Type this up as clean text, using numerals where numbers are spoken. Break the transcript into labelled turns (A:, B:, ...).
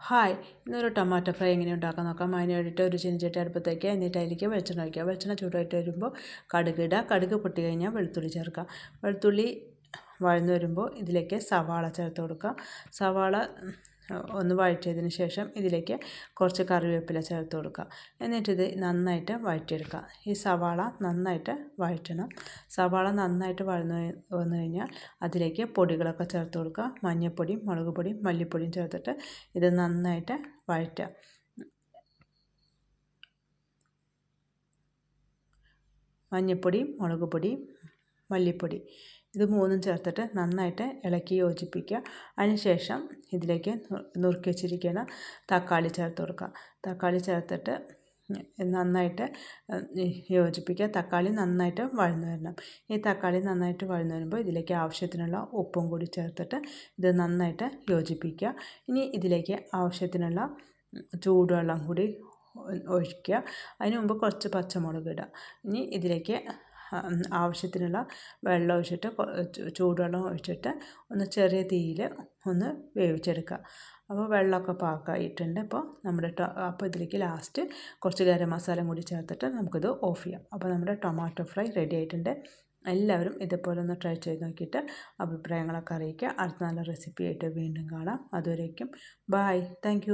A: Hi, ഇന്നൊരു tomato fry എങ്ങനെ ഉണ്ടാക്കാൻ നോക്കാം. അതിന് വേണ്ടിയിട്ട് ഒരു ചീനച്ചട്ടി അടുപ്പത്തേക്ക്, എന്നിട്ട് അതിലേക്ക് വെളിച്ചെണ്ണ ഒഴിക്കുക. വെളിച്ചെണ്ണ ചൂടായിട്ട് വരുമ്പോൾ കടുക് ഇടുക. കടുക് പൊട്ടി കഴിഞ്ഞാൽ വെളുത്തുള്ളി ചേർക്കുക. വെളുത്തുള്ളി വഴന്നു വരുമ്പോൾ ഇതിലേക്ക് സവാള ചേർത്ത് കൊടുക്കുക. സവാള ഒന്ന് വഴറ്റിയതിന് ശേഷം ഇതിലേക്ക് കുറച്ച് കറിവേപ്പില ചേർത്ത് കൊടുക്കുക. എന്നിട്ടിത് നന്നായിട്ട് വഴറ്റിയെടുക്കുക. ഈ സവാള നന്നായിട്ട് വഴറ്റണം. സവാള നന്നായിട്ട് വഴന്നു കഴിഞ്ഞാൽ അതിലേക്ക് പൊടികളൊക്കെ ചേർത്ത് കൊടുക്കുക. മഞ്ഞൾപ്പൊടിയും മുളക് പൊടിയും മല്ലിപ്പൊടിയും ചേർത്തിട്ട് ഇത് നന്നായിട്ട് വഴറ്റുക. മഞ്ഞൾപ്പൊടി, മുളക് പൊടി, മല്ലിപ്പൊടി ഇത് മൂന്നും ചേർത്തിട്ട് നന്നായിട്ട് ഇളക്കി യോജിപ്പിക്കുക. അതിനുശേഷം ഇതിലേക്ക് നുറുക്കി വെച്ചിരിക്കുന്ന തക്കാളി ചേർത്ത് കൊടുക്കുക. തക്കാളി ചേർത്തിട്ട് നന്നായിട്ട് യോജിപ്പിക്കുക. തക്കാളി നന്നായിട്ട് വഴന്നു വരണം. ഈ തക്കാളി നന്നായിട്ട് വഴന്നു വരുമ്പോൾ ഇതിലേക്ക് ആവശ്യത്തിനുള്ള ഉപ്പും കൂടി ചേർത്തിട്ട് ഇത് നന്നായിട്ട് യോജിപ്പിക്കുക. ഇനി ഇതിലേക്ക് ആവശ്യത്തിനുള്ള ചൂടുവെള്ളം കൂടി ഒഴിക്കുക. അതിന് മുമ്പ് കുറച്ച് പച്ചമുളക് ഇടുക. ഇനി ഇതിലേക്ക് ആവശ്യത്തിനുള്ള വെള്ളം ഒഴിച്ചിട്ട് ചൂടുവെള്ളം ഒഴിച്ചിട്ട് ഒന്ന് ചെറിയ തീയിൽ ഒന്ന് വേവിച്ചെടുക്കുക. അപ്പോൾ വെള്ളമൊക്കെ പാകമായിട്ടുണ്ട്. അപ്പോൾ ഇതിലേക്ക് ലാസ്റ്റ് കുറച്ച് ഗരം മസാലയും കൂടി ചേർത്തിട്ട് നമുക്കിത് ഓഫ് ചെയ്യാം. അപ്പോൾ നമ്മുടെ ടൊമാറ്റോ ഫ്രൈ റെഡി ആയിട്ടുണ്ട്. എല്ലാവരും ഇതുപോലെ ഒന്ന് ട്രൈ ചെയ്ത് നോക്കിയിട്ട് അഭിപ്രായങ്ങളൊക്കെ അറിയിക്കുക. അടുത്ത നല്ല റെസിപ്പി ആയിട്ട് വീണ്ടും കാണാം. അതുവരേക്കും ബൈ. താങ്ക്